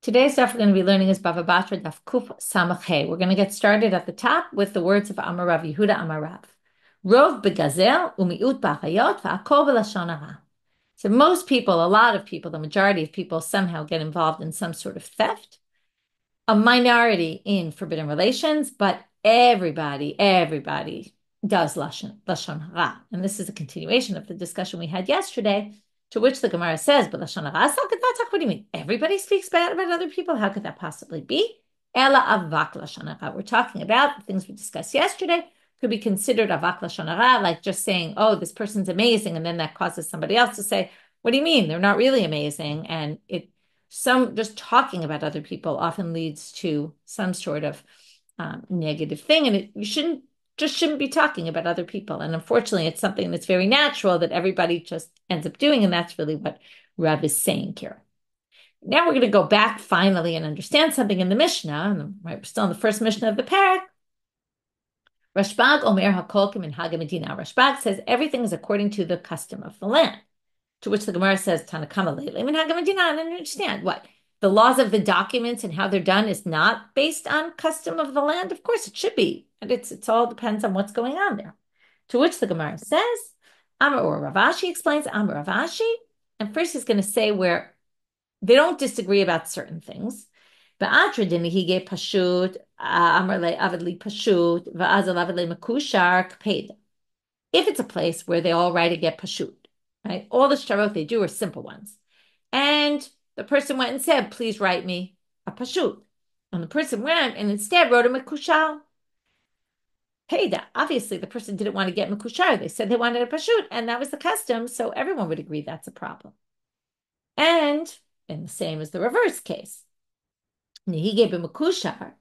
Today's stuff we're going to be learning is Bava Batra Daf Kuf Samach Hey. We're going to get started at the top with the words of Amar Rav Yehuda Amar Rav. Rov begazel umiut b'achayot v'akol b'lashon hara. So most people, a lot of people, the majority of people somehow get involved in some sort of theft. A minority in forbidden relations, but everybody does lashon hara. And this is a continuation of the discussion we had yesterday, to which the Gemara says, but lashon hara, what do you mean? Everybody speaks bad about other people? How could that possibly be? Ela avak lashon hara. We're talking about the things we discussed yesterday, could be considered avak lashon hara, like just saying, oh, this person's amazing, and then that causes somebody else to say, what do you mean? They're not really amazing. And some just talking about other people often leads to some sort of negative thing, and you shouldn't be talking about other people. And unfortunately, it's something that's very natural that everybody just ends up doing, and that's really what Rav is saying here. Now we're going to go back finally and understand something in the Mishnah. And we're still in the first Mishnah of the parak. Rashbag Omer Hakol K'Minhag Medina. Rashbag says everything is according to the custom of the land. To which the Gemara says, Tanakama lately. I don't understand what the laws of the documents and how they're done is not based on custom of the land. Of course, it should be, and it's all depends on what's going on there. To which the Gemara says, Amar or Ravashi explains Amar Ravashi, and first he's going to say where they don't disagree about certain things. Batra dini he gave pashut Amar le avidli pashut va'azal avidli makushar kpeda. If it's a place where they all write a get pashut. Right? All the shtarot they do are simple ones. And the person went and said, please write me a pashut. And the person went and instead wrote a mekushal. Peda. Obviously, the person didn't want to get mekushar. They said they wanted a pashut, and that was the custom, so everyone would agree that's a problem. And the same as the reverse case. He gave him mekushar.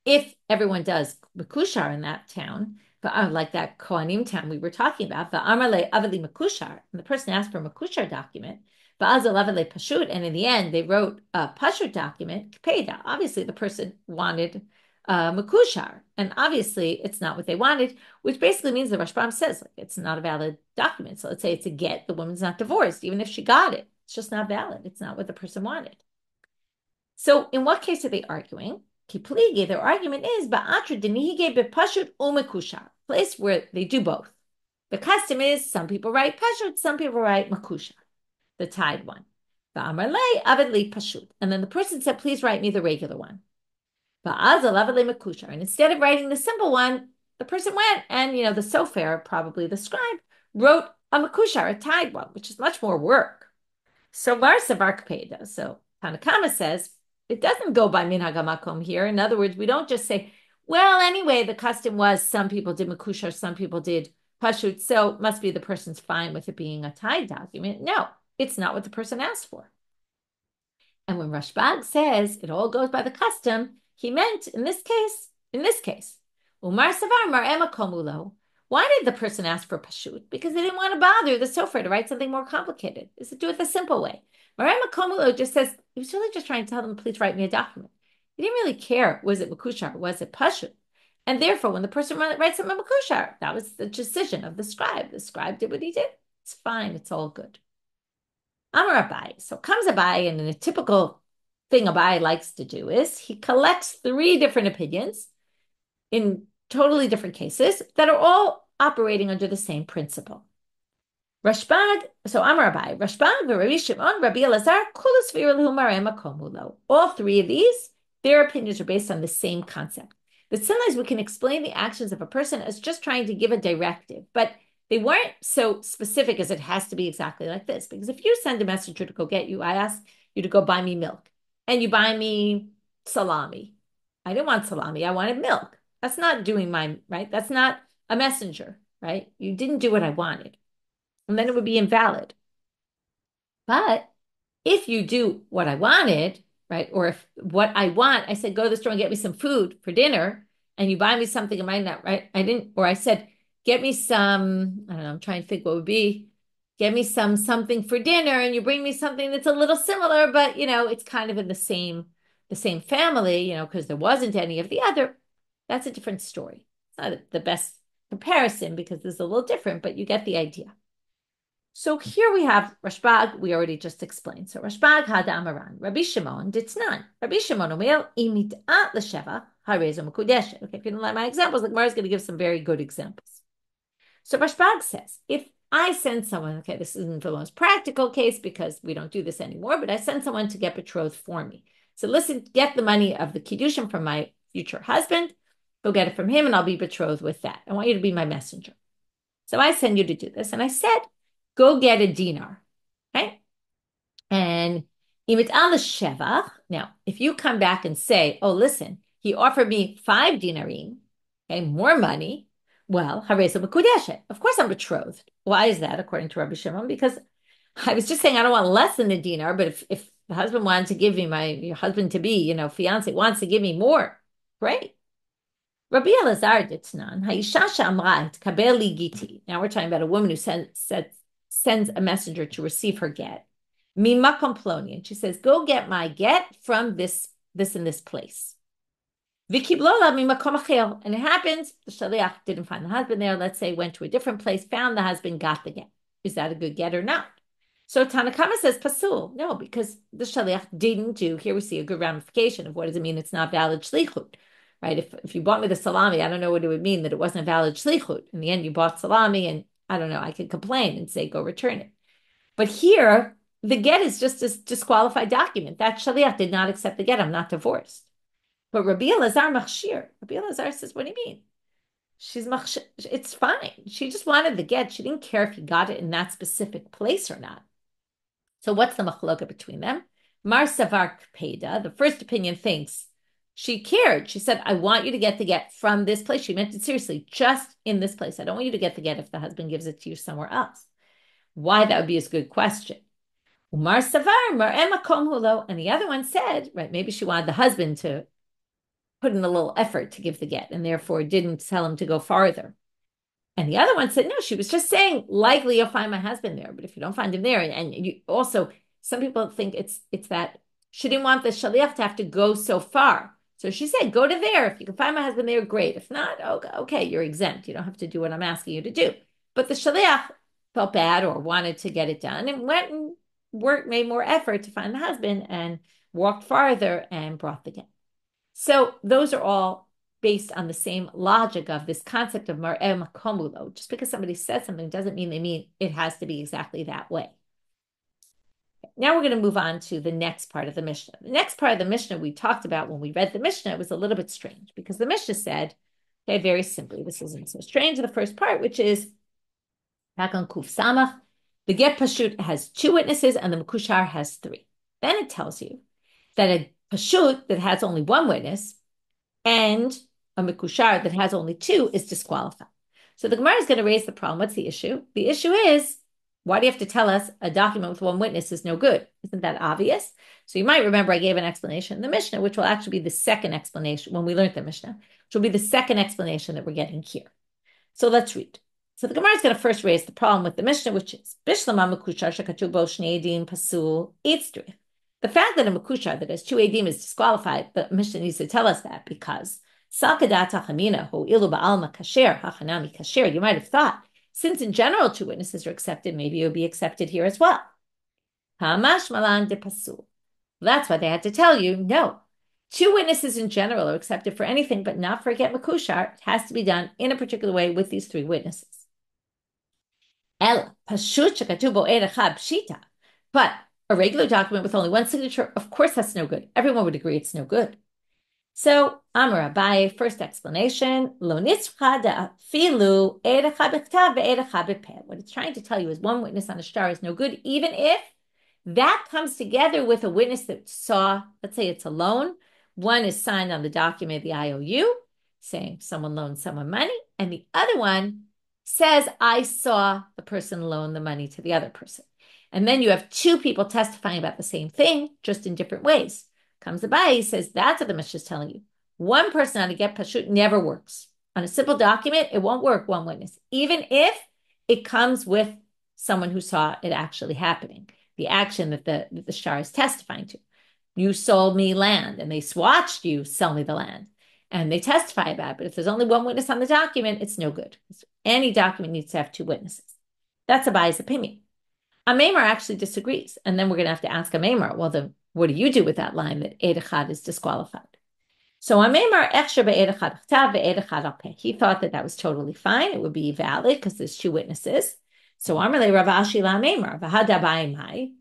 If everyone does mekushar in that town, but like that Kohanim town we were talking about, the Amarle Avali Makushar, and the person asked for a Makushar document, but Azal Avali Pashut, and in the end they wrote a pashut document, Kpeda. Obviously, the person wanted Makushar, and obviously it's not what they wanted, which basically means the Rashbam says like, it's not a valid document. So let's say it's a get, the woman's not divorced, even if she got it. It's just not valid. It's not what the person wanted. So in what case are they arguing? Kipligi, their argument is ba'atra dinihige bepashut umekushar, place where they do both. The custom is some people write pashut, some people write makushar, the tied one. Ba'amarle avidli pashut, and then the person said, "Please write me the regular one." Ba'azal avidli makushar, and instead of writing the simple one, the person went and the sofer, probably the scribe, wrote a makushar, a tied one, which is much more work. So Varsavar Kpeda. So Tanakama says. It doesn't go by minhag hamakom here. In other words, we don't just say, well, anyway, the custom was some people did makushar, some people did pashut, so it must be the person's fine with it being a tied document. No, it's not what the person asked for. And when Rashbag says it all goes by the custom, he meant in this case, Umar Savar Mar Emakomulo. Why did the person ask for pashut? Because they didn't want to bother the sofer to write something more complicated. Is to do it the simple way. Maram Komulo just says, he was really just trying to tell them, please write me a document. He didn't really care, was it Makushar, was it Pashut? And therefore, when the person writes him a Makushar, that was the decision of the scribe. The scribe did what he did. It's fine, it's all good. Amar Abaye. So comes Abaye, and in a typical thing Abaye likes to do is he collects 3 different opinions in totally different cases that are all operating under the same principle. Rashbag, so Amar Abaye, Rashbag, Rabbi Shimon, Rabbi Elazar, Kulas V'Yirlu Marem Akomulo. All 3 of these, their opinions are based on the same concept. That sometimes we can explain the actions of a person as just trying to give a directive, but they weren't so specific as it has to be exactly like this. Because if you send a messenger to go get you, I ask you to go buy me milk, and you buy me salami. I didn't want salami, I wanted milk. That's not doing right? That's not a messenger, right? You didn't do what I wanted. And then it would be invalid. But if you do what I wanted, right, or if what I want, I said, go to the store and get me some food for dinner, and you buy me something, am I not right? I didn't, or I said, get me some, I don't know, I'm trying to think what would be, get me something for dinner, and you bring me something that's a little similar, but it's kind of in the same family, because there wasn't any of the other. That's a different story. It's not the best comparison because it's a little different, but you get the idea. So here we have Rashbag, we already just explained. So Rashbag had Amaran, Rabbi Shimon ditnan. Rabbi Shimon omer imit'at l'sheva harezo mekudeshet. Okay, if you don't like my examples, the Gemara is going to give some very good examples. So Rashbag says, if I send someone, okay, this isn't the most practical case because we don't do this anymore, but I send someone to get betrothed for me. So listen, get the money of the kiddushin from my future husband, go get it from him, and I'll be betrothed with that. I want you to be my messenger. So I send you to do this. And I said, go get a dinar, okay? And shevach. Now, if you come back and say, oh, listen, he offered me 5 dinarim, okay, more money, well, haresa mekudeshet. Of course I'm betrothed. Why is that, according to Rabbi Shimon? Because I was just saying I don't want less than a dinar, but if the husband wanted to give me your husband to be, fiance wants to give me more, great. Rabbi Elazar ditnan, Haisha she'amra kabel li giti. Now we're talking about a woman who sends a messenger to receive her get. Mimakom ploni, and she says, go get my get from this and this place. Vikiblola mimakom achel, and it happens, the shaliach didn't find the husband there, let's say went to a different place, found the husband, got the get. Is that a good get or not? So Tanakama says pasul. No, because the shaliach didn't do, here we see a good ramification of what does it mean it's not valid shlichut. Right? If you bought me the salami, I don't know what it would mean that it wasn't a valid shlichut. In the end, you bought salami, and I don't know, I could complain and say, go return it. But here, the get is just a disqualified document. That shaliach did not accept the get. I'm not divorced. But Rabbi Elazar machshir. Rabbi Elazar says, what do you mean? She's machshir. It's fine. She just wanted the get. She didn't care if he got it in that specific place or not. So what's the machloka between them? Mar Savar Peda, the first opinion, thinks she cared. She said, I want you to get the get from this place. She meant it seriously, just in this place. I don't want you to get the get if the husband gives it to you somewhere else. Why? That would be a good question. Umar Savar, Mar Emakom Hulo. And the other one said, right, maybe she wanted the husband to put in a little effort to give the get and therefore didn't tell him to go farther. And the other one said, no, she was just saying, likely you'll find my husband there. But if you don't find him there, and you also, some people think it's that she didn't want the shaliach to have to go so far. So she said, go to there. If you can find my husband there, great. If not, okay, you're exempt. You don't have to do what I'm asking you to do. But the shaliach felt bad or wanted to get it done and went and worked, made more effort to find the husband and walked farther and brought the get. So those are all based on the same logic of this concept of mar'eh makomulo. Just because somebody says something doesn't mean they mean it has to be exactly that way. Now we're going to move on to the next part of the Mishnah. The next part of the Mishnah we talked about when we read the Mishnah, it was a little bit strange because the Mishnah said, okay, very simply, this isn't so strange, the first part, which is back on Kuf Samach, the get pashut has 2 witnesses and the mekushar has 3. Then it tells you that a pashut that has only 1 witness and a mekushar that has only 2 is disqualified. So the Gemara is going to raise the problem. What's the issue? The issue is, why do you have to tell us a document with 1 witness is no good? Isn't that obvious? So you might remember I gave an explanation in the Mishnah, which will actually be the second explanation when we learned the Mishnah, which will be the second explanation that we're getting here. So let's read. So the Gemara is going to first raise the problem with the Mishnah, which is Bishlama mekushar shekatuv bo shnei edim pasul itzrich. The fact that a mekushar that has 2 edim is disqualified, the Mishnah needs to tell us that because Salkadat hachamina ho ilu ba'alma kasher hachanami kasher. You might have thought, since in general 2 witnesses are accepted, maybe it would be accepted here as well. Hamash malan de pasul. That's why they had to tell you, no. 2 witnesses in general are accepted for anything, but not for a get mekushar. It has to be done in a particular way with these 3 witnesses. El pashut shekatuv bo erechad pshita. But a regular document with only 1 signature, of course, that's no good. Everyone would agree it's no good. So, Amar Abaye, first explanation, lo nitzcha da'afilu erecha b'chtav ve'erecha b'peh. What it's trying to tell you is 1 witness on a shtar is no good, even if that comes together with a witness that saw, let's say it's a loan. 1 is signed on the document, the IOU, saying someone loaned someone money, and the other one says, I saw the person loan the money to the other person. And then you have 2 people testifying about the same thing, just in different ways. Comes Abaye, he says, that's what the Mishnah is telling you. 1 person on a get pashut never works. On a simple document, it won't work, 1 witness, even if it comes with someone who saw it actually happening, the action that the shtar is testifying to. You sold me land, and they swatched you, sell me the land, and they testify about it. But if there's only 1 witness on the document, it's no good. Any document needs to have 2 witnesses. That's Abaye's opinion. Ameimar actually disagrees. And then we're going to have to ask Ameimar, well, then what do you do with that line that Eid Echad is disqualified? So Ameimar Echsher be'Eid Echad Chtav ve'Eid Echad al Peh. He thought that that was totally fine. It would be valid because there's two witnesses. So Amarle Rav Ashi la Ameimar v'had Abaye mai.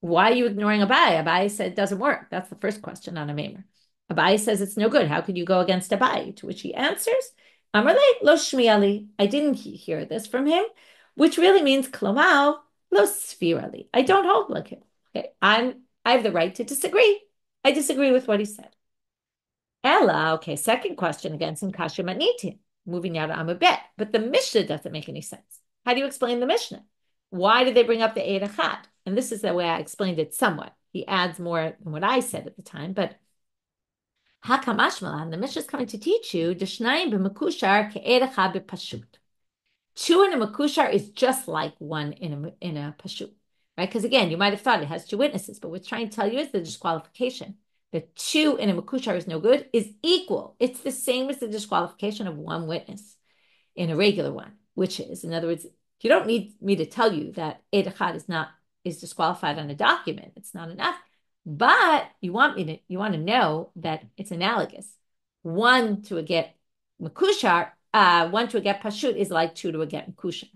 Why are you ignoring Abaye? Abaye said it doesn't work. That's the first question on Ameimar. Abaye says it's no good. How could you go against Abaye? To which he answers, Amarle lo shmiali. I didn't hear this from him, which really means Klomau lo svirali. I don't hold like him. Okay, I have the right to disagree. I disagree with what he said. Ella, okay, second question against him, Kasha Matnitin, moving now to Ameimar. But the Mishnah doesn't make any sense. How do you explain the Mishnah? Why did they bring up the Eid Echad? And this is the way I explained it somewhat. He adds more than what I said at the time, but Hakamashmalan, the Mishnah is coming to teach you, Deshnayim b'mekushar ke'eid echad b'pashut. Two in a mekushar is just like one in a pashut, right? Because again, you might have thought it has two witnesses, but what's trying to tell you is the disqualification. The two in a mekushar is no good is equal. It's the same as the disqualification of one witness in a regular one, which is, in other words, you don't need me to tell you that Eid Echad is disqualified on a document. It's not enough. But you want to know that it's analogous. One to a get mekushar, one to a get pashut is like two to a get mekushar.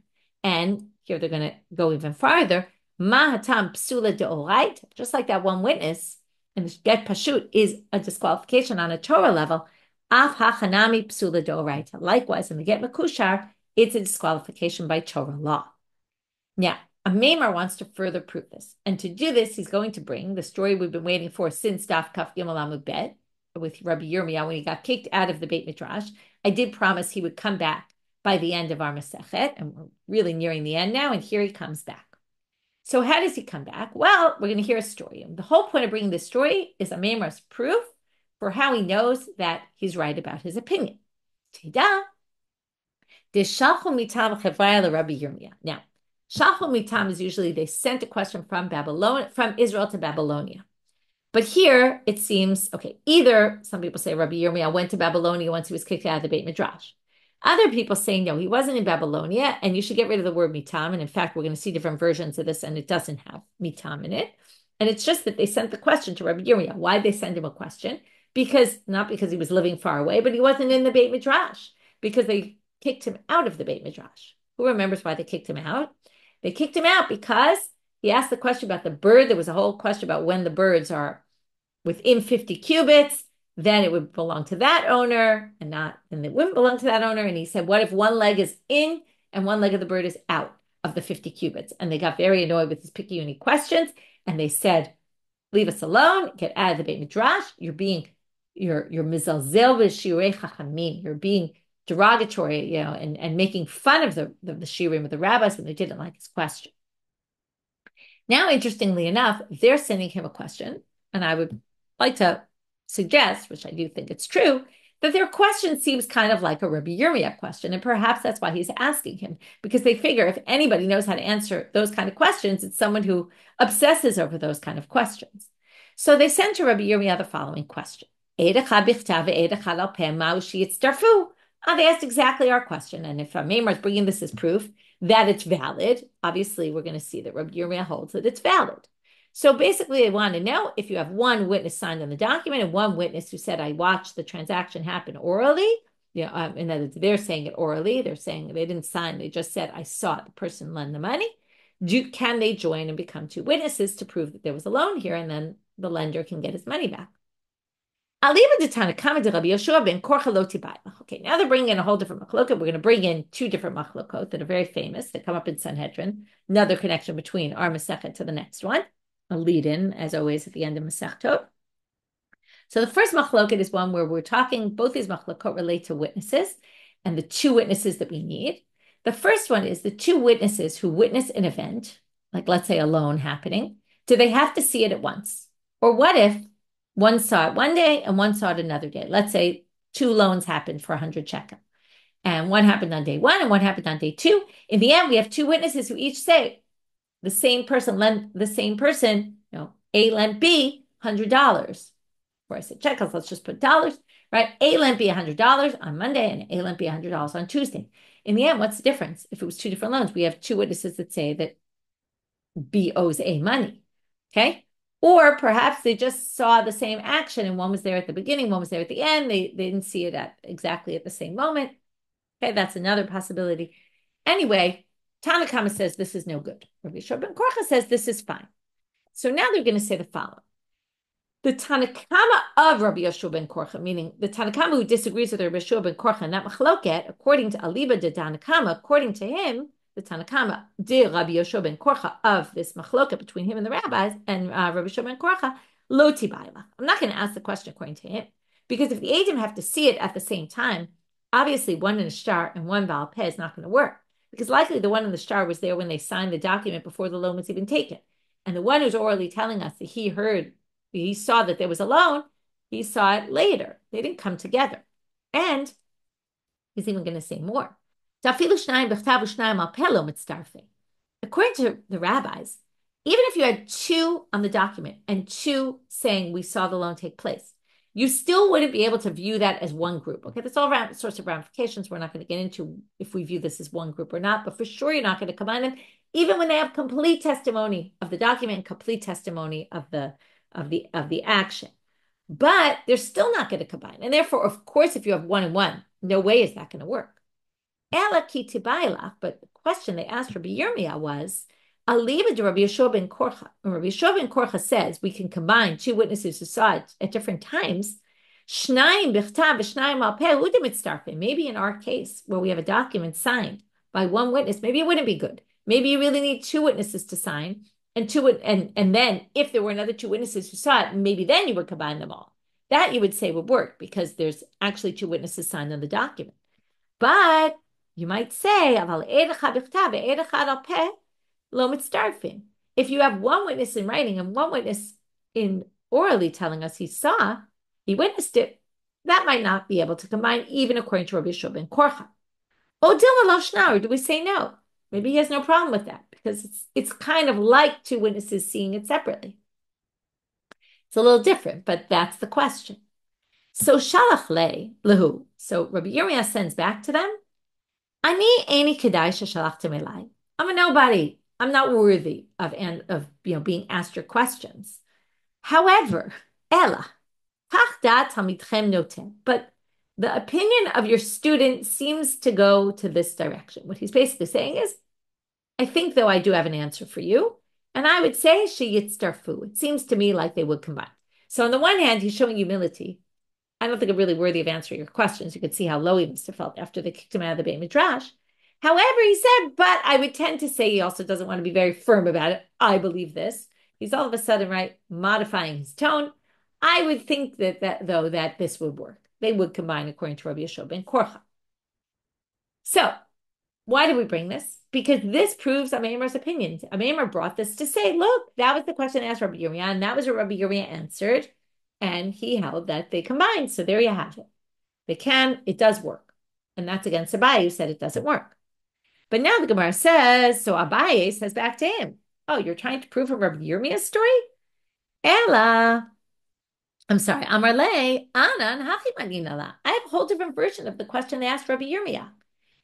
And here they're going to go even farther. Mahatam psula deorait, just like that one witness, and the get pashut is a disqualification on a Torah level. Af hachanami psula deorait. Likewise, in the get mekushar, it's a disqualification by Torah law. Now, Ameimar wants to further prove this. And to do this, he's going to bring the story we've been waiting for since Daf Kaf Gimel Amud Bet with Rabbi Yirmia when he got kicked out of the Beit Midrash. I did promise he would come back by the end of our Masechet, and we're really nearing the end now, and here he comes back. So how does he come back? Well, we're going to hear a story. And the whole point of bringing this story is Ameimar's proof for how he knows that he's right about his opinion. Now, Shalchu mitam is usually they sent a question from Israel to Babylonia. But here it seems, okay, either some people say Rabbi Yirmia went to Babylonia once he was kicked out of the Beit Midrash. Other people say, no, he wasn't in Babylonia, and you should get rid of the word mitam. And in fact, we're going to see different versions of this, and it doesn't have mitam in it. And it's just that they sent the question to Rabbi Yirmia. Why did they send him a question? Not because he was living far away, but he wasn't in the Beit Midrash, because they kicked him out of the Beit Midrash. Who remembers why they kicked him out? They kicked him out because he asked the question about the bird. There was a whole question about when the birds are within 50 cubits, then it would belong to that owner, and it wouldn't belong to that owner. And he said, what if one leg is in and one leg of the bird is out of the 50 cubits? And they got very annoyed with his picky, unique questions. And they said, leave us alone, get out of the Beit Midrash. You're mizalzel v'shirei chachamim. You're being derogatory, and making fun of the shiurim of the rabbis, and they didn't like his question. Now, interestingly enough, they're sending him a question, and I would like to suggest, which I do think it's true, that their question seems kind of like a Rabbi Yirmia question, and perhaps that's why he's asking him, because they figure if anybody knows how to answer those kind of questions, it's someone who obsesses over those kind of questions. So they sent to Rabbi Yirmia the following question. They asked exactly our question, and if Ameimar is bringing this as proof that it's valid, obviously we're going to see that Rabbi Yirmia holds that it's valid. So basically, they want to know if you have one witness signed on the document and one witness who said, I watched the transaction happen orally. In other words, they're saying it orally. They're saying they didn't sign. They just said, I saw the person lend the money. Can they join and become two witnesses to prove that there was a loan here, and then the lender can get his money back? Okay, now they're bringing in a whole different machlokot. We're going to bring in two different machlokot that are very famous that come up in Sanhedrin. Another connection between our Masechet to the next one. A lead-in, as always, at the end of Masechtot. So the first machlokot is one where we're talking, both these machlokot relate to witnesses and the two witnesses that we need. The first one is the two witnesses who witness an event, like let's say a loan happening. Do they have to see it at once? Or what if one saw it one day and one saw it another day? Let's say two loans happened for 100 shekel. And one happened on day one and one happened on day two. In the end, we have two witnesses who each say the same person lent the same person, A lent B $100. Before I say shekels, let's just put dollars, right? A lent B $100 on Monday and A lent B $100 on Tuesday. In the end, what's the difference? If it was two different loans, we have two witnesses that say that B owes A money. Okay. Or perhaps they just saw the same action and one was there at the beginning, one was there at the end. They didn't see it at exactly at the same moment. Okay, that's another possibility. Anyway, Tanakama says this is no good. Rabbi Yishua ben Korcha says this is fine. So now they're going to say the following. The Tanakama of Rabbi Yishua ben Korcha, meaning the Tanakama who disagrees with Rabbi Yishua ben Korcha, not Machloket, according to Aliba de Tanakama, according to him, the Tanakama, de Rabbi Yishua ben Korcha, of this Machloket between him and the rabbis, and Rabbi Yishua ben Korcha, lo tibayla. I'm not going to ask the question according to him, because if the Eidim have to see it at the same time, obviously one in the shtar and one Baal Peh is not going to work, because likely the one in the shtar was there when they signed the document before the loan was even taken. And the one who's orally telling us that he saw that there was a loan, he saw it later. They didn't come together. And he's even going to say more. According to the rabbis, even if you had two on the document and two saying we saw the loan take place, you still wouldn't be able to view that as one group. Okay, that's all sorts of ramifications. We're not going to get into if we view this as one group or not, but for sure you're not going to combine them, even when they have complete testimony of the document and complete testimony of the action. But they're still not going to combine. And therefore, of course, if you have one and one, no way is that going to work. But the question they asked Rabbi Yirmia was, Aliba de Rabbi Yishua ben Korcha. When Rabbi Yishua ben Korcha says we can combine two witnesses who saw it at different times, maybe in our case, where we have a document signed by one witness, maybe it wouldn't be good. Maybe you really need two witnesses to sign, and then if there were another two witnesses who saw it, maybe then you would combine them all. That you would say would work because there's actually two witnesses signed on the document. But you might say, if you have one witness in writing and one witness in orally telling us he witnessed it, that might not be able to combine, even according to Rabbi Yishua ben Korcha. Or do we say no? Maybe he has no problem with that because it's kind of like two witnesses seeing it separately. It's a little different, but that's the question. So shalach lehu. So Rabbi Yirmia sends back to them, Ani eini kedai sheshalachtem elai. I'm a nobody. I'm not worthy of being asked your questions. However, Ella, kach dat talmidchem noten. But the opinion of your student seems to go to this direction. What he's basically saying is, I think though I do have an answer for you, and I would say sheyitzdarfu. It seems to me like they would combine. So on the one hand, he's showing humility. I don't think I'm really worthy of answering your questions. You could see how low he must have felt after they kicked him out of the Beit Midrash. However, he said, but I would tend to say he also doesn't want to be very firm about it. I believe this. He's all of a sudden, right, modifying his tone. I would think that this would work. They would combine according to Rabbi Yishua ben Korcha. So, why did we bring this? Because this proves Ameimar's opinion. Ameimar brought this to say, look, that was the question asked Rabbi Yirmia, and that was what Rabbi Yirmia answered. And he held that they combine. So there you have it. It does work. And that's against Abaye, who said it doesn't work. But now the Gemara says, so Abaye says back to him, oh, you're trying to prove a Rabbi Yirmia's story? Ella. I'm sorry, Amarle, Anan, Hachimaninala. I have a whole different version of the question they asked Rabbi Yirmia.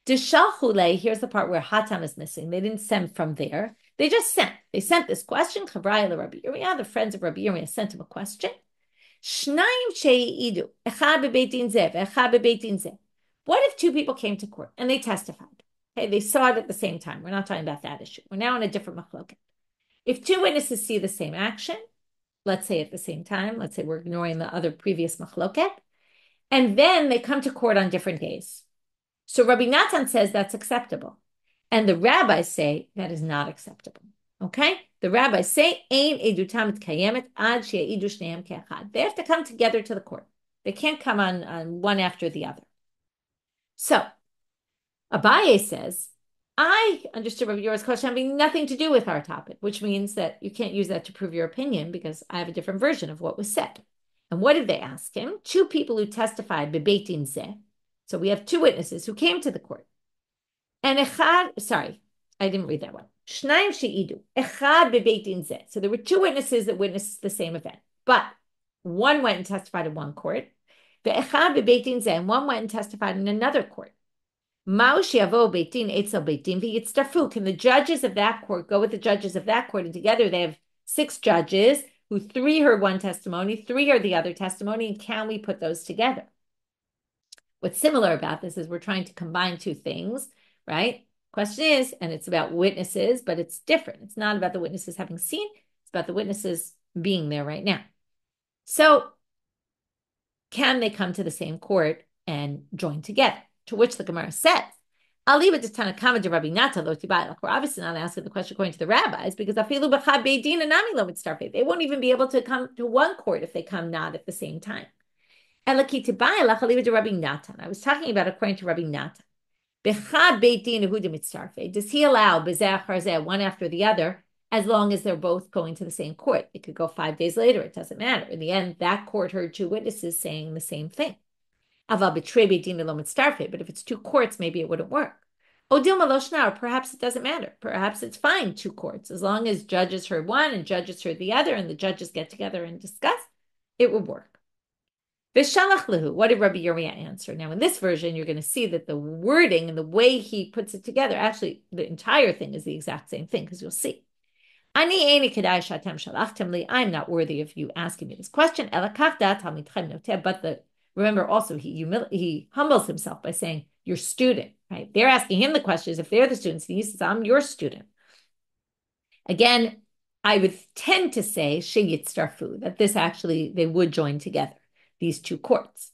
Deshalchule, here's the part where Hatam is missing. They didn't send from there. They just sent. They sent this question. Chavraya Rabbi Yirmia, the friends of Rabbi Yirmia sent him a question. What if two people came to court and they testified? Okay, they saw it at the same time. We're not talking about that issue. We're now in a different machloket. If two witnesses see the same action, let's say at the same time, let's say we're ignoring the other previous machloket, and then they come to court on different days. So Rabbi Natan says that's acceptable. And the rabbis say that is not acceptable. Okay? The rabbis say, Ein edutam kayemet ad she'idu shneim ke'achad. They have to come together to the court. They can't come on one after the other. So, Abaye says, I understood Rabbi Yirmia's question having nothing to do with our topic, which means that you can't use that to prove your opinion because I have a different version of what was said. And what did they ask him? Two people who testified bebeit din zeh. So we have two witnesses who came to the court. And sorry, I didn't read that one. Shnayim she'idu, echad bebeit din zeh. So there were two witnesses that witnessed the same event, but one went and testified in one court. The echad bebeit din zeh, and one went and testified in another court. Can the judges of that court go with the judges of that court? And together they have 6 judges who 3 heard one testimony, 3 heard the other testimony. And can we put those together? What's similar about this is we're trying to combine 2 things, right? Question is, and it's about witnesses, but it's different. It's not about the witnesses having seen. It's about the witnesses being there right now. So can they come to the same court and join together? To which the Gemara says, I'll leave it to Tanakama to Rabbi Nata. We're obviously not asking the question according to the rabbis because they won't even be able to come to one court if they come not at the same time. I'll leave it to Rabbi Natan. I was talking about according to Rabbi Natan. Does he allow one after the other as long as they're both going to the same court? It could go 5 days later. It doesn't matter. In the end, that court heard 2 witnesses saying the same thing. But if it's 2 courts, maybe it wouldn't work. Or perhaps it doesn't matter. Perhaps it's fine, 2 courts. As long as judges heard one and judges heard the other and the judges get together and discuss, it would work. What did Rabbi Yirmia answer? Now, in this version, you're going to see that the wording and the way he puts it together, actually, the entire thing is the exact same thing, because you'll see. I'm not worthy of you asking me this question. But remember also, he humbles himself by saying, your student, right? They're asking him the questions. If they're the students, he says, I'm your student. Again, I would tend to say, that this actually, they would join together, these 2 courts.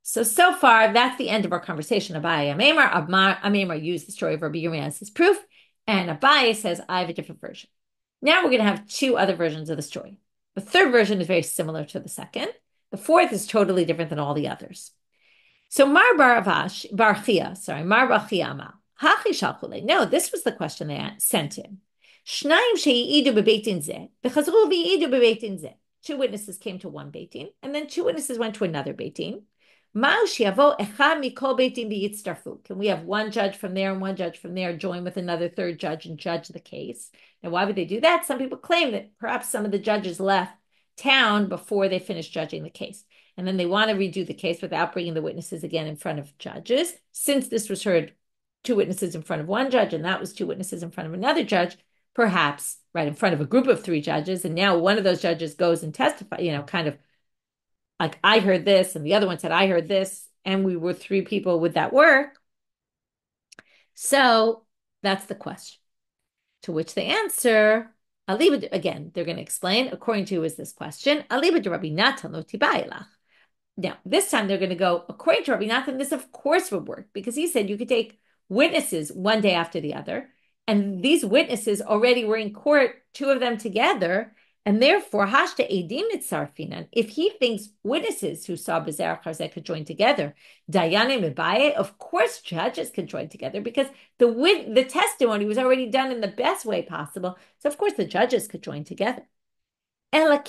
So far, that's the end of our conversation. Abaye, Ameimar used the story of Rabbi Yirmia as his proof, and Abaye says, I have a different version. Now we're going to have 2 other versions of the story. The 3rd version is very similar to the 2nd. The 4th is totally different than all the others. So Mar Barchia Amar, Hachi Shalchule. No, this was the question they sent him. 2 witnesses came to one Beit Din, and then 2 witnesses went to another Beit Din. Can we have one judge from there and one judge from there join with another 3rd judge and judge the case? Now, why would they do that? Some people claim that perhaps some of the judges left town before they finished judging the case. And then they want to redo the case without bringing the witnesses again in front of judges. Since this was heard 2 witnesses in front of one judge, and that was 2 witnesses in front of another judge, perhaps right in front of a group of 3 judges, and now one of those judges goes and testifies, kind of like, I heard this, and the other one said, I heard this, and we were 3 people. Would that work? So that's the question. To which they answer, I'll leave it again. They're going to explain according to is this question. I'll leave it to Rabbi Natan lo tibayilach. Now, this time they're going to go, according to Rabbi Natan, this of course would work because he said you could take witnesses one day after the other, and these witnesses already were in court, 2 of them together, and therefore, hashta edim nitzarfinan. If he thinks witnesses who saw Bezer Charzeh could join together, dayanim Abaye, of course judges could join together because the testimony was already done in the best way possible. So of course the judges could join together. But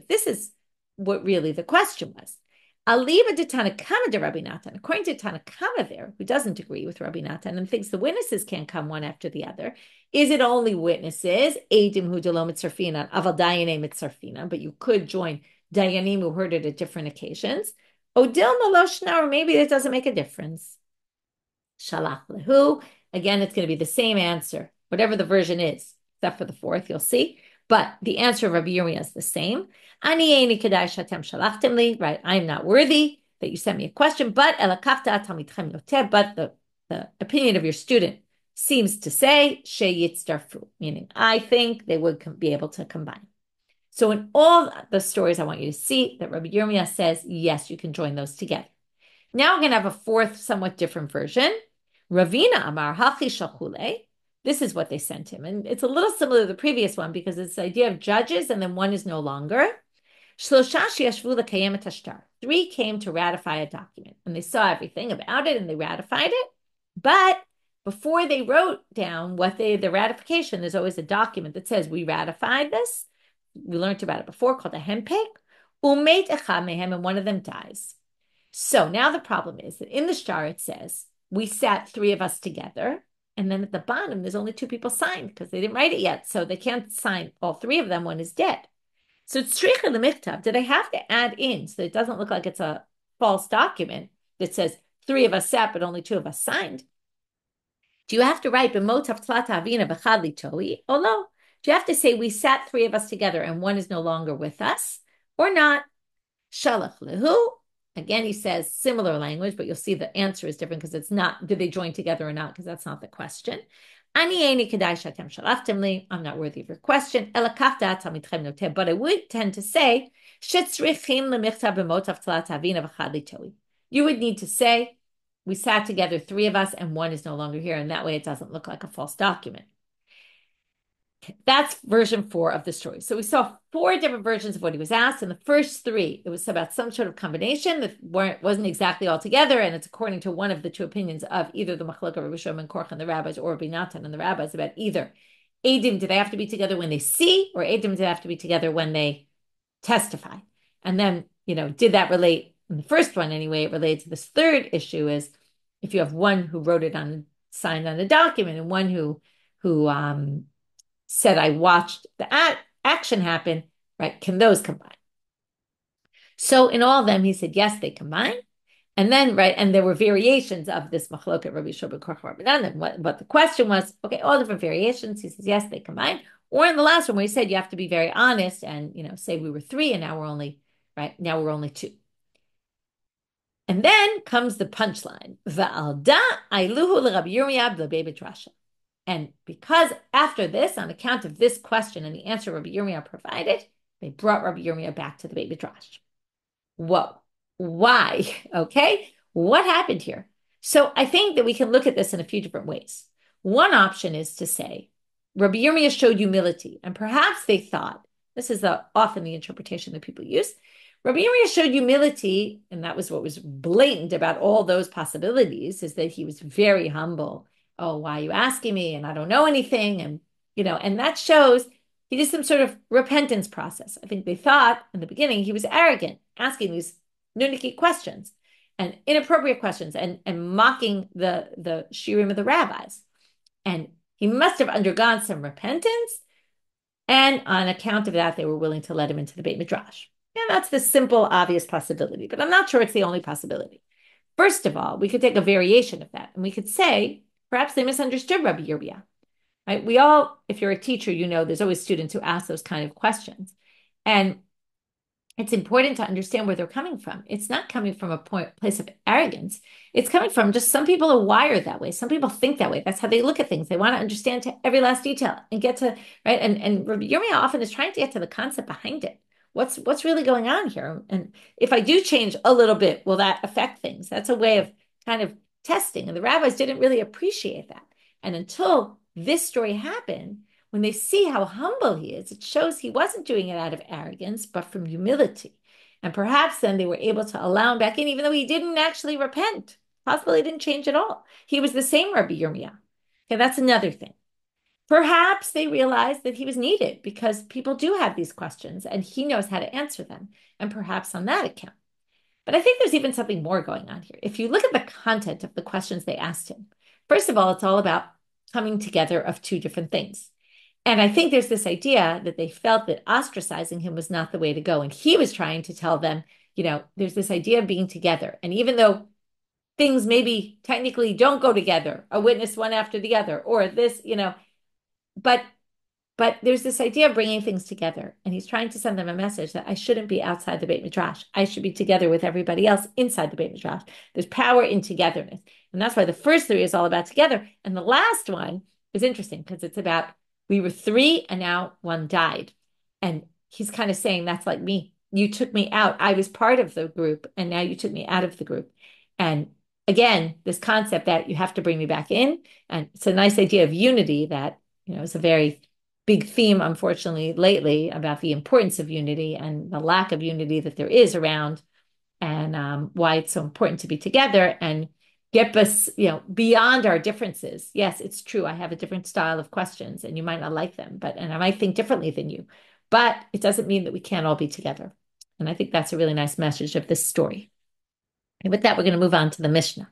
this is what really the question was. Aliva de Tanakama de Rabbi Natan. According to Tanakama there, who doesn't agree with Rabbi Natan and thinks the witnesses can't come one after the other, is it only witnesses? Eidim hu delo mitzarfina, aval dayanim mitzarfina, but you could join dayanim who heard it at different occasions. Odil maloshna, or maybe it doesn't make a difference. Shalach lehu. Again, it's going to be the same answer, whatever the version is, except for the 4th, you'll see. But the answer of Rabbi Yirmia is the same. Right, I'm not worthy that you sent me a question, but the opinion of your student seems to say, meaning I think they would be able to combine. So in all the stories, I want you to see that Rabbi Yirmia says, yes, you can join those together. Now we're going to have a 4th, somewhat different version. Ravina Amar Hachi Shachule. This is what they sent him. And it's a little similar to the previous one because it's the idea of judges and then one is no longer. 3 came to ratify a document and they saw everything about it and they ratified it. But before they wrote down the ratification, there's always a document that says, we ratified this. We learned about it before, called a hempek. Umeit echad mehem, and one of them dies. So now the problem is that in the shtar it says, we sat 3 of us together. And then at the bottom, there's only 2 people signed because they didn't write it yet. So they can't sign all 3 of them when is dead. So it's tzricha l'michtav. Do they have to add in so it doesn't look like it's a false document that says three of us sat, but only two of us signed. Do you have to write b'motav tlata avina b'chad litoi or no? Do you have to say we sat three of us together and one is no longer with us or not? Shalach lehu. Again, he says similar language, but you'll see the answer is different because it's not, did they join together or not? Because that's not the question. I'm not worthy of your question. But I would tend to say, you would need to say, we sat together, three of us, and one is no longer here. And that way it doesn't look like a false document. That's version 4 of the story. So we saw 4 different versions of what he was asked. In the first 3, it was about some sort of combination that wasn't exactly all together. And it's according to one of the 2 opinions of either the Machlok of Rabbi Shimon Korach and the rabbis, or Rabbi Natan and the rabbis, about either Eidim, do they have to be together when they see, or Eidim, do they have to be together when they testify? And then, did that relate, in the first one anyway, it related to this third issue is if you have one who wrote it signed on a document and one who said, I watched the action happen, right? Can those combine? So in all of them, he said, yes, they combine. And then, right, and there were variations of this machloket Rabbi Shimon Korach Rabbanan. But the question was, okay, all different variations. He says, yes, they combine. Or in the last one where he said, you have to be very honest and, say we were 3 and now we're only, right, now we're only 2. And then comes the punchline. Va'alda ailuhu l'Rabbi Yirmia b'Beit Midrash. And because after this, on account of this question and the answer Rabbi Yirmia provided, they brought Rabbi Yirmia back to the Beit Midrash. Whoa. Why? Okay. What happened here? So I think that we can look at this in a few different ways. One option is to say, Rabbi Yirmia showed humility, and perhaps they thought, this is often the interpretation that people use, Rabbi Yirmia showed humility, and that was what was blatant about all those possibilities, is that he was very humble. Oh, why are you asking me? And I don't know anything. And, and that shows he did some sort of repentance process. I think they thought in the beginning he was arrogant, asking these nunicky questions and inappropriate questions and mocking the shiurim of the rabbis. And he must have undergone some repentance. And on account of that, they were willing to let him into the Beit Midrash. And that's the simple, obvious possibility. But I'm not sure it's the only possibility. First of all, we could take a variation of that. And we could say, perhaps they misunderstood Rabbi Yirmia. Right? We all, if you're a teacher, there's always students who ask those kind of questions. And it's important to understand where they're coming from. It's not coming from a place of arrogance. It's coming from just some people are wired that way. Some people think that way. That's how they look at things. They want to understand to every last detail and get to, right? And Rabbi Yirmia often is trying to get to the concept behind it. What's really going on here? And if I do change a little bit, will that affect things? That's a way of kind of testing. And the rabbis didn't really appreciate that. And until this story happened, when they see how humble he is, it shows he wasn't doing it out of arrogance, but from humility. And perhaps then they were able to allow him back in, even though he didn't actually repent. Possibly he didn't change at all. He was the same Rabbi Yirmia. Okay, that's another thing. Perhaps they realized that he was needed because people do have these questions and he knows how to answer them. And perhaps on that account. But I think there's even something more going on here. If you look at the content of the questions they asked him, first of all, it's all about coming together of 2 different things. And I think there's this idea that they felt that ostracizing him was not the way to go. And he was trying to tell them, there's this idea of being together. And even though things maybe technically don't go together, a witness one after the other, or this, but there's this idea of bringing things together. And he's trying to send them a message that I shouldn't be outside the Beit Midrash. I should be together with everybody else inside the Beit Midrash. There's power in togetherness. And that's why the first 3 is all about together. And the last one is interesting because it's about we were 3 and now 1 died. And he's kind of saying, that's like me. You took me out. I was part of the group and now you took me out of the group. And again, this concept that you have to bring me back in. And it's a nice idea of unity that, is a very big theme, unfortunately, lately about the importance of unity and the lack of unity that there is around and why it's so important to be together and get us, beyond our differences. Yes, it's true. I have a different style of questions and you might not like them, and I might think differently than you, but it doesn't mean that we can't all be together. And I think that's a really nice message of this story. And with that, we're going to move on to the Mishnah.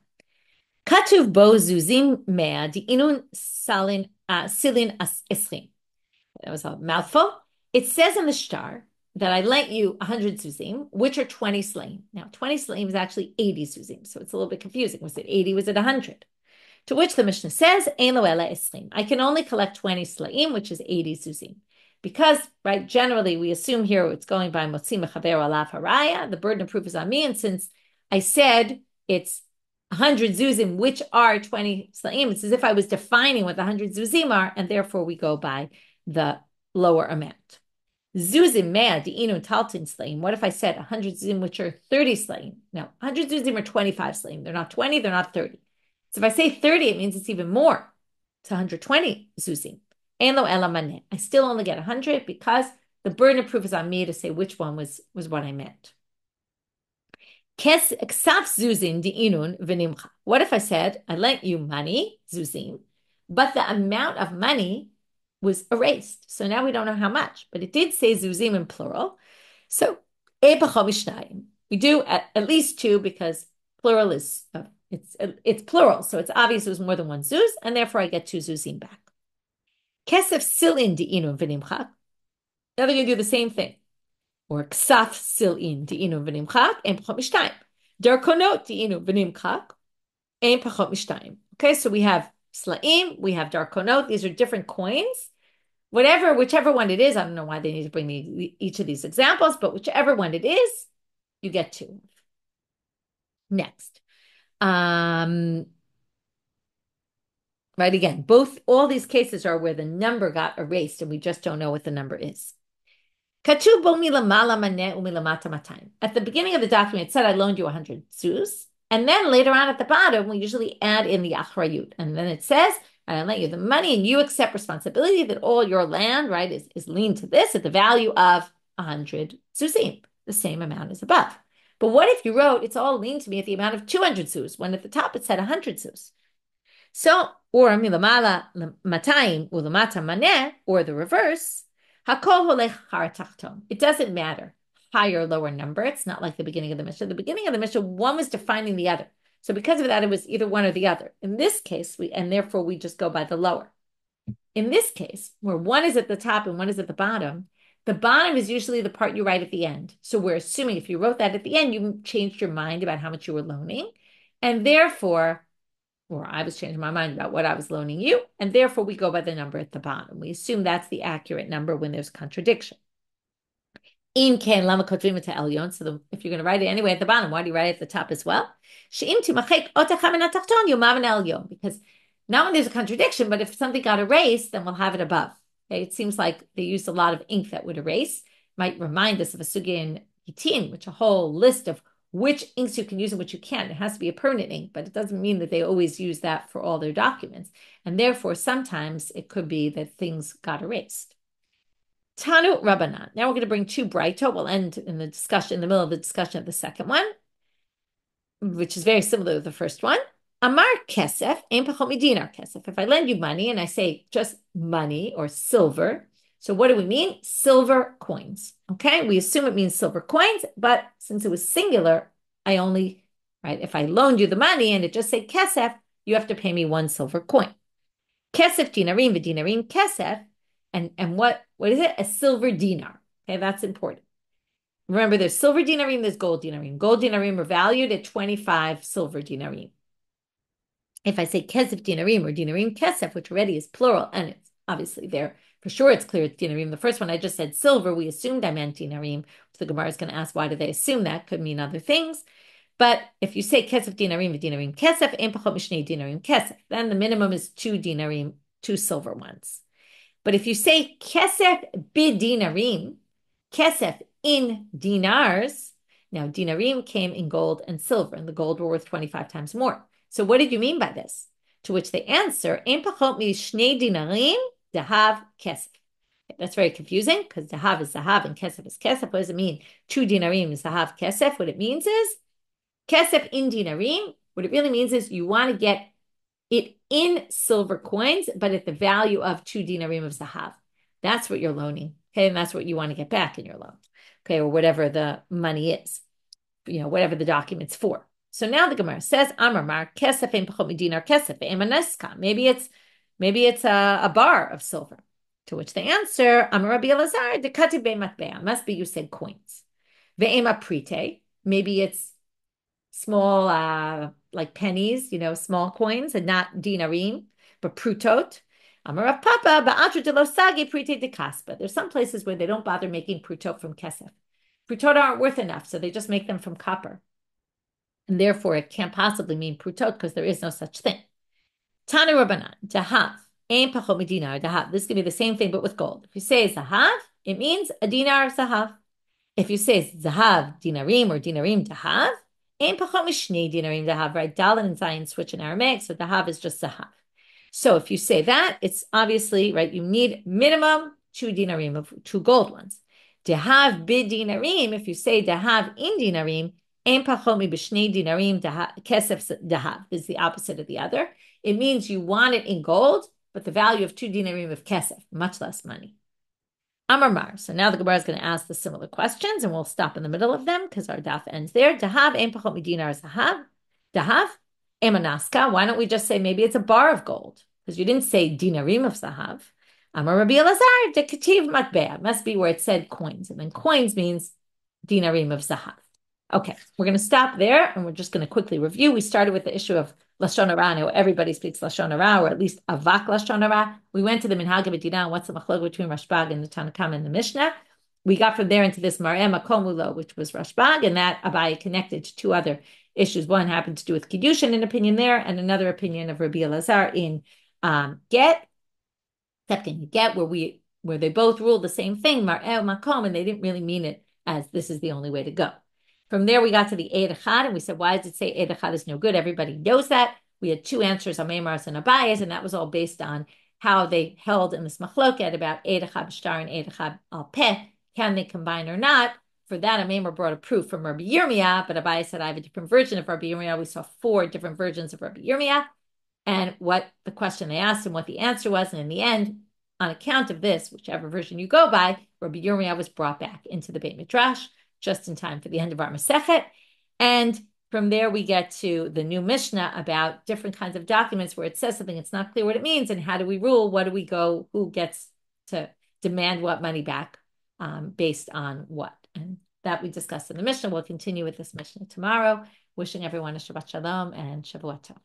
Katuv bo zuzim mea di'inun silin esrim. That was a mouthful. It says in the shtar that I lent you 100 zuzim, which are 20 slaim. Now, 20 slaim is actually 80 zuzim, so it's a little bit confusing. Was it 80? Was it 100? To which the Mishnah says, Ein lo ela esrim. I can only collect 20 slaim, which is 80 zuzim. Because, right, generally we assume here it's going by motzi mechaber alav haraya, the burden of proof is on me, and since I said it's 100 zuzim, which are 20 slaim, it's as if I was defining what the 100 zuzim are, and therefore we go by the lower amount. Zuzim mea di'inu taltin slaim. What if I said 100 zuzim, which are 30 slaim? Now, 100 zuzim are 25 slaim. They're not 20, they're not 30. So if I say 30, it means it's even more. It's 120 zuzim. Ein lo ela maneh. I still only get 100 because the burden of proof is on me to say which one was what I meant. Kes ksaf zuzim di'inun v'nimcha. What if I said, I lent you money, zuzim, but the amount of money was erased. So now we don't know how much, but it did say zuzim in plural. So we do at least two because plural is it's plural, so it's obvious it was more than one zuz, and therefore I get two zuzim back. Kesef silin di'inu v'nimchak. Now they're going to do the same thing. Or ksaf silin di'inu v'nimchak ein pachot mishtayim. Darkonot di'inu v'nimchak ein pachot mishtayim. Okay, so we have slaim, we have darkonot. These are different coins. Whichever one it is, I don't know why they need to bring me each of these examples, but whichever one it is, you get two. Next. Right, again, all these cases are where the number got erased and we just don't know what the number is. At the beginning of the document, it said I loaned you 100 zuz, and then later on at the bottom, we usually add in the achrayut, and then it says, I lent you the money and you accept responsibility that all your land, right, is leaned to this at the value of 100 zuzim, the same amount as above. But what if you wrote, it's all leaned to me at the amount of 200 zuz, when at the top it said 100 zuz? So, or milamala matayim ulamata maneh, or the reverse, hakol holech har tachton. It doesn't matter, higher or lower number. It's not like the beginning of the Mishnah. The beginning of the Mishnah, one was defining the other. So because of that, it was either one or the other. In this case, therefore we just go by the lower. In this case, where one is at the top and one is at the bottom is usually the part you write at the end. So we're assuming if you wrote that at the end, you changed your mind about how much you were loaning. And therefore, or I was changing my mind about what I was loaning you. And therefore, we go by the number at the bottom. We assume that's the accurate number when there's contradiction. So if you're going to write it anyway at the bottom, why do you write it at the top as well? Because not when there's a contradiction, but if something got erased, then we'll have it above. Okay? It seems like they used a lot of ink that would erase. Might remind us of a sugya in Hitin, which a whole list of which inks you can use and which you can't. It has to be a permanent ink, but it doesn't mean that they always use that for all their documents. And therefore, sometimes it could be that things got erased. Tanu Rabbanit. Now we're going to bring two Braito. We'll end in the middle of the discussion of the second one, which is very similar to the first one. Amar kesef ein pachot midinar kesef. If I lend you money and I say just money or silver, so what do we mean? Silver coins. Okay, we assume it means silver coins, but since it was singular, if I loaned you the money and it just said kesef, you have to pay me one silver coin. Kesef dinarim v'dinarim kesef. And what is it? A silver dinar. Okay, that's important. Remember, there's silver dinarim, there's gold dinarim. Gold dinarim are valued at 25 silver dinarim. If I say kesef dinarim or dinarim kesef, which already is plural, and it's obviously there, for sure it's clear it's dinarim. The first one I just said silver, we assumed I meant dinarim. So the Gemara is going to ask, why do they assume that? Could mean other things. But if you say kesef dinarim v'dinarim kesef, ein pachot mishnei dinarim kesef, then the minimum is 2 dinarim, 2 silver ones. But if you say kesef bidinarim, kesef in dinars, now dinarim came in gold and silver, and the gold were worth 25 times more. So what did you mean by this? To which they answer, ein pachot mishnei dinarim dahav kesef. That's very confusing because dahav is dahav and kesef is kesef. What does it mean? 2 dinarim is dahav kesef. What it means is kesef in dinarim. What it really means is you want to get it in silver coins, but at the value of 2 dinarim of zahav. That's what you're loaning. Okay, and that's what you want to get back in your loan. Okay, or whatever the money is, whatever the document's for. So now the Gemara says, Ameimar kesef ein pachot midinar kesef emaneska. Maybe it's a bar of silver. To which they answer, Amar Rabbi Elazar, dekati be matbea. Must be you said coins. Ve'ema prite. Maybe it's small, like pennies, small coins, and not dinarim, but prutot. Amar Rav Papa, ba'atra de lo sagi prite de kaspa. There's some places where they don't bother making prutot from kesef. Prutot aren't worth enough, so they just make them from copper. And therefore, it can't possibly mean prutot because there is no such thing. Tanu Rabbanan, dahav, ein pachot medinar, dahav. This can be the same thing, but with gold. If you say zahav, it means a dinar zahav. If you say zahav dinarim or dinarim dahav, ein pachot mishnei dinarim dahav, right? Dalet and Zayin switch in Aramaic, so dahav is just zahav. So if you say that, it's obviously, right, you need minimum 2 dinarim of 2 gold ones. Dahav bid dinarim, if you say dahav in dinarim, ein pachot mi b'shnei dinarim kesef dahav, is the opposite of the other. It means you want it in gold, but the value of 2 dinarim of kesef, much less money. Ameimar. So now the Gemara is going to ask the similar questions, and we'll stop in the middle of them because our daf ends there. Dahav ein pachot mi dinar zahav. Dahav emanaska. Why don't we just say maybe it's a bar of gold? Because you didn't say dinarim of zahav. Amar Rabbi Elazar de kativ matbea. Must be where it said coins, and then coins means dinarim of zahav. Okay, we're going to stop there, and we're just going to quickly review. We started with the issue of Lashon Hara. Now everybody speaks Lashon Hara, or at least Avak Lashon Hara. We went to the Minhag B'Dinan, what's the machlok between Rashbag and the Tanakam and the Mishna. We got from there into this Mar'eh Makom Mulo, which was Rashbag, and that Abaye connected to 2 other issues. One happened to do with Kiddushin, an opinion there, and another opinion of Rabbi Elazar in Get. Second, Get, where they both ruled the same thing, Mar'eh Makom, and they didn't really mean it as this is the only way to go. From there, we got to the Eid Echad, and we said, why does it say Eid Echad is no good? Everybody knows that. We had 2 answers, Ameimar and Abaye, and that was all based on how they held in this machloket about Eid Echad b'shtar and Eid Echad al peh. Can they combine or not? For that, Ameimar brought a proof from Rabbi Yirmia, but Abaye said, I have a different version of Rabbi Yirmia. We saw 4 different versions of Rabbi Yirmia, and what the question they asked and what the answer was. And in the end, on account of this, whichever version you go by, Rabbi Yirmia was brought back into the Beit Midrash just in time for the end of our Masechet. And from there, we get to the new Mishnah about different kinds of documents where it says something, it's not clear what it means, and how do we rule? What do we go? Who gets to demand what money back based on what? And that we discussed in the Mishnah. We'll continue with this Mishnah tomorrow. Wishing everyone a Shabbat Shalom and Shavuot Tov.